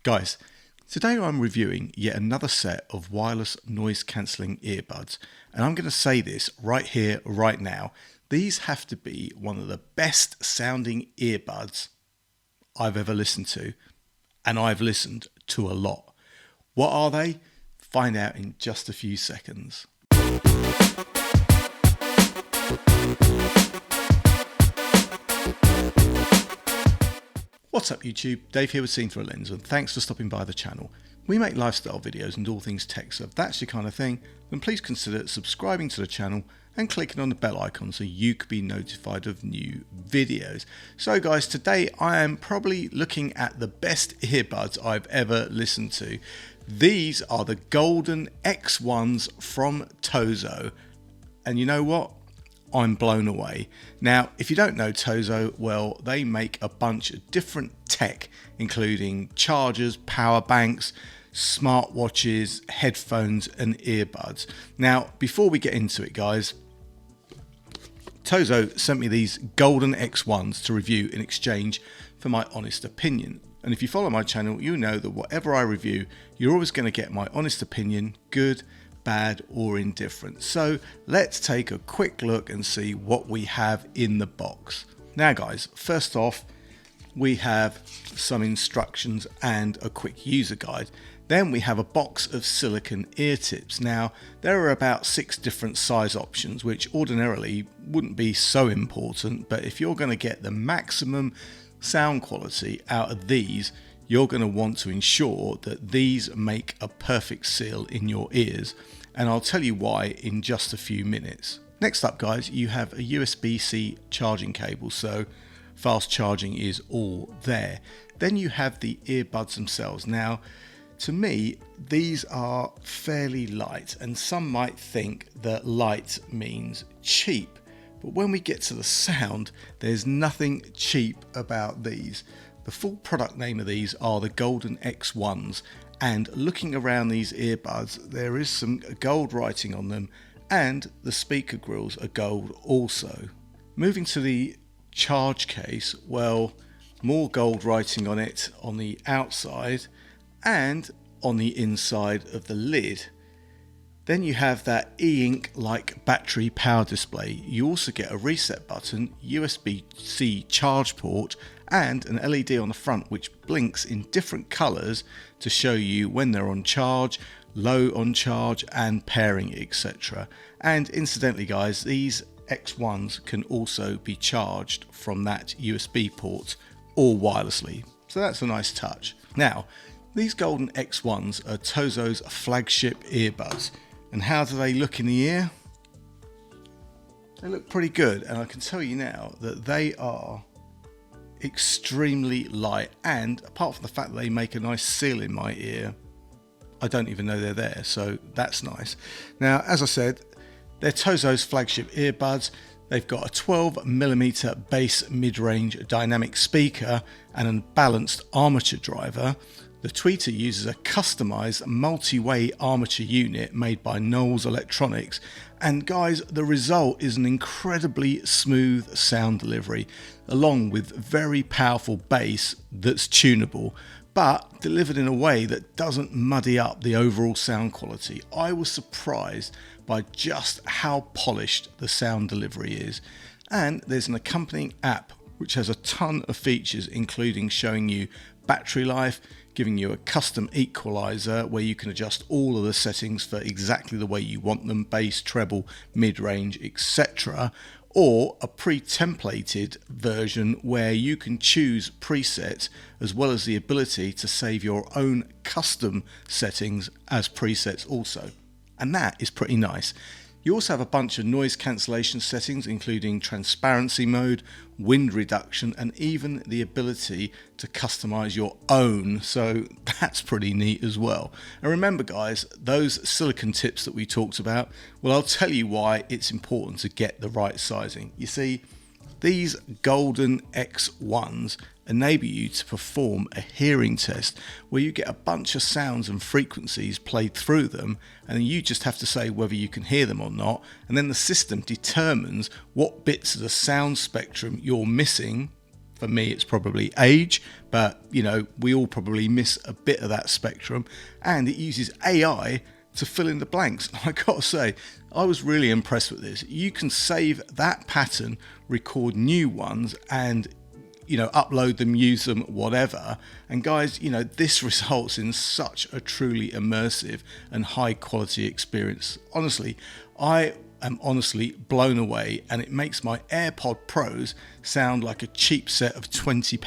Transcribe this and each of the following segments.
Guys, today I'm reviewing yet another set of wireless noise cancelling earbuds, and I'm going to say this right here, right now. These have to be one of the best sounding earbuds I've ever listened to, and I've listened to a lot. What are they? Find out in just a few seconds. What's up YouTube, Dave here with Seen Through a Lens, and thanks for stopping by the channel. We make lifestyle videos and all things tech, so if that's your kind of thing, then please consider subscribing to the channel and clicking on the bell icon so you can be notified of new videos. So guys, today I am probably looking at the best earbuds I've ever listened to. These are the Golden X1s from Tozo, and you know what? I'm blown away. Now, if you don't know Tozo, well, they make a bunch of different tech, including chargers, power banks, smartwatches, headphones, and earbuds. Now, before we get into it, guys, Tozo sent me these Golden X1s to review in exchange for my honest opinion. And if you follow my channel, you know that whatever I review, you're always going to get my honest opinion, good, bad or indifferent. So let's take a quick look and see what we have in the box. Now guys, first off, we have some instructions and a quick user guide. Then we have a box of silicone ear tips. Now there are about 6 different size options, which ordinarily wouldn't be so important, but if you're going to get the maximum sound quality out of these, you're going to want to ensure that these make a perfect seal in your ears, and I'll tell you why in just a few minutes. Next up guys, you have a USB-C charging cable, so fast charging is all there. Then you have the earbuds themselves. Now to me these are fairly light, and some might think that light means cheap, but when we get to the sound, there's nothing cheap about these. The full product name of these are the Golden X1s, and looking around these earbuds, there is some gold writing on them, and the speaker grills are gold also. Moving to the charge case, well, more gold writing on it on the outside and on the inside of the lid. Then you have that e-ink like battery power display. You also get a reset button, USB-C charge port, and an LED on the front which blinks in different colours to show you when they're on charge, low on charge, and pairing, etc. And incidentally guys, these X1s can also be charged from that USB port or wirelessly, so that's a nice touch. Now these Golden X1s are Tozo's flagship earbuds. And how do they look in the ear? They look pretty good, and I can tell you now that they are extremely light, and apart from the fact that they make a nice seal in my ear, I don't even know they're there, so that's nice. Now as I said, they're Tozo's flagship earbuds. They've got a 12mm bass mid-range dynamic speaker and a balanced armature driver. The tweeter uses a customized multi-way armature unit made by Knowles Electronics, and guys, the result is an incredibly smooth sound delivery along with very powerful bass that's tunable, but delivered in a way that doesn't muddy up the overall sound quality. I was surprised by just how polished the sound delivery is, and there's an accompanying app which has a ton of features, including showing you battery life, giving you a custom equalizer where you can adjust all of the settings for exactly the way you want them, bass, treble, mid-range, etc. Or a pre-templated version where you can choose presets as well as the ability to save your own custom settings as presets also. And that is pretty nice. You also have a bunch of noise cancellation settings, including transparency mode, wind reduction, and even the ability to customize your own, so that's pretty neat as well. And remember guys, those silicone tips that we talked about, well, I'll tell you why it's important to get the right sizing. You see, these Golden X1s enable you to perform a hearing test where you get a bunch of sounds and frequencies played through them, and then you just have to say whether you can hear them or not, and then the system determines what bits of the sound spectrum you're missing For me, it's probably age, but you know, we all probably miss a bit of that spectrum, and it uses AI to fill in the blanks. I gotta say, I was really impressed with this. You can save that pattern, record new ones, and you know, upload them, use them, whatever. And guys, you know, this results in such a truly immersive and high quality experience. Honestly, I am honestly blown away, and it makes my AirPod Pros sound like a cheap set of £20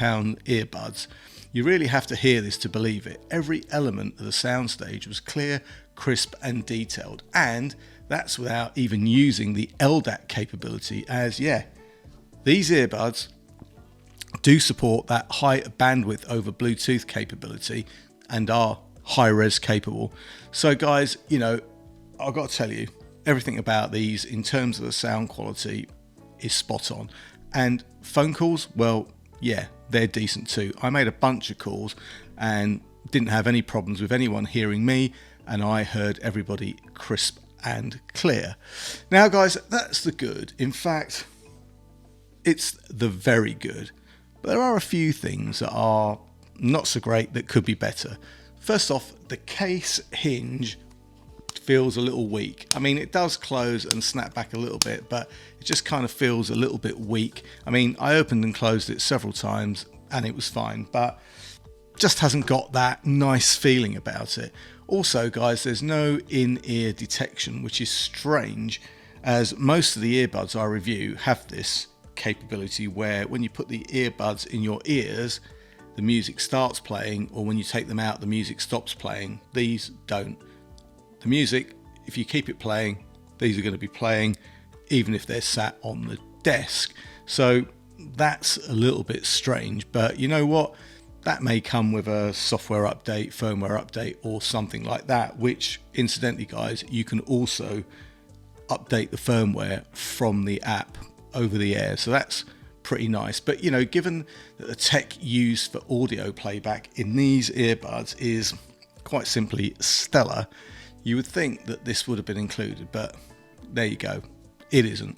earbuds. You really have to hear this to believe it. Every element of the soundstage was clear, crisp and detailed, and that's without even using the LDAC capability, as yeah, these earbuds do support that high bandwidth over Bluetooth capability and are high res capable. So guys, you know, I've got to tell you, everything about these in terms of the sound quality is spot on. And phone calls, well, yeah, they're decent too. I made a bunch of calls and didn't have any problems with anyone hearing me, and I heard everybody crisp and clear. Now guys, that's the good. In fact, it's the very good. But there are a few things that are not so great that could be better. First off, the case hinge feels a little weak. I mean, it does close and snap back a little bit, but it just kind of feels a little bit weak. I mean, I opened and closed it several times and it was fine, but just hasn't got that nice feeling about it. Also, guys, there's no in-ear detection, which is strange, as most of the earbuds I review have this capability where when you put the earbuds in your ears, the music starts playing, or when you take them out, the music stops playing. These don't. The music, if you keep it playing, these are going to be playing even if they're sat on the desk. So that's a little bit strange, but you know what? That may come with a software update, firmware update, or something like that, which incidentally, guys, you can also update the firmware from the app over the air. So that's pretty nice. But you know, given that the tech used for audio playback in these earbuds is quite simply stellar, you would think that this would have been included, but there you go, it isn't.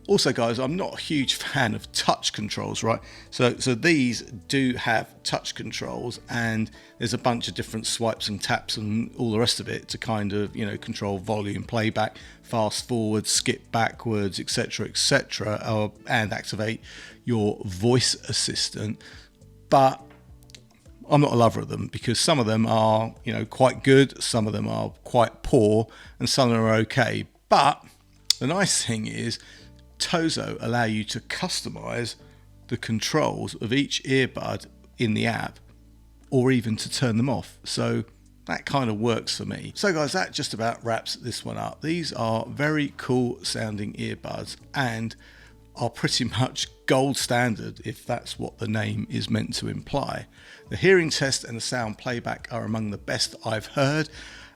Also guys, I'm not a huge fan of touch controls, right? So these do have touch controls, and there's a bunch of different swipes and taps and all the rest of it to kind of, you know, control volume, playback, fast forward, skip backwards, etc, and activate your voice assistant. But I'm not a lover of them, because some of them are, you know, quite good, some of them are quite poor, and some of them are okay. But the nice thing is Tozo allow you to customize the controls of each earbud in the app, or even to turn them off. So that kind of works for me. So guys, that just about wraps this one up. These are very cool sounding earbuds and are pretty much gold standard, if that's what the name is meant to imply. The hearing test and the sound playback are among the best I've heard.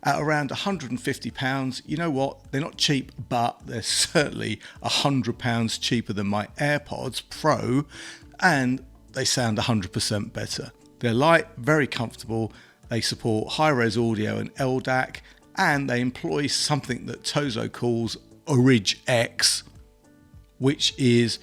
At around £150, you know what, they're not cheap, but they're certainly £100 cheaper than my AirPods Pro, and they sound 100% better. They're light, very comfortable, they support high-res audio and LDAC, and they employ something that Tozo calls Orig X, which is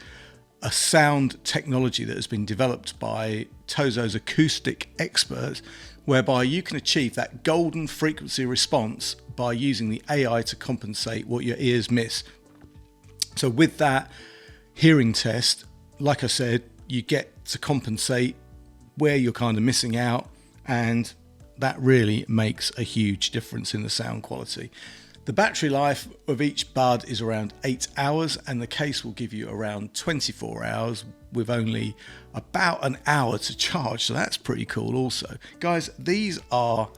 a sound technology that has been developed by Tozo's acoustic experts, whereby you can achieve that golden frequency response by using the AI to compensate what your ears miss. So with that hearing test, like I said, you get to compensate where you're kind of missing out, and that really makes a huge difference in the sound quality. The battery life of each bud is around 8 hours, and the case will give you around 24 hours with only about an hour to charge. So that's pretty cool also. Guys, these are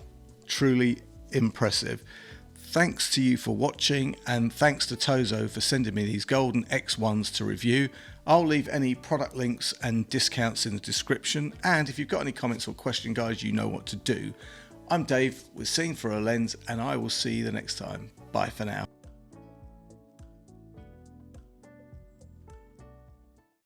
truly impressive. Thanks to you for watching, and thanks to Tozo for sending me these Golden X1s to review. I'll leave any product links and discounts in the description, and if you've got any comments or questions, guys, you know what to do. I'm Dave with Seeing Through a Lens, and I will see you the next time. Bye for now.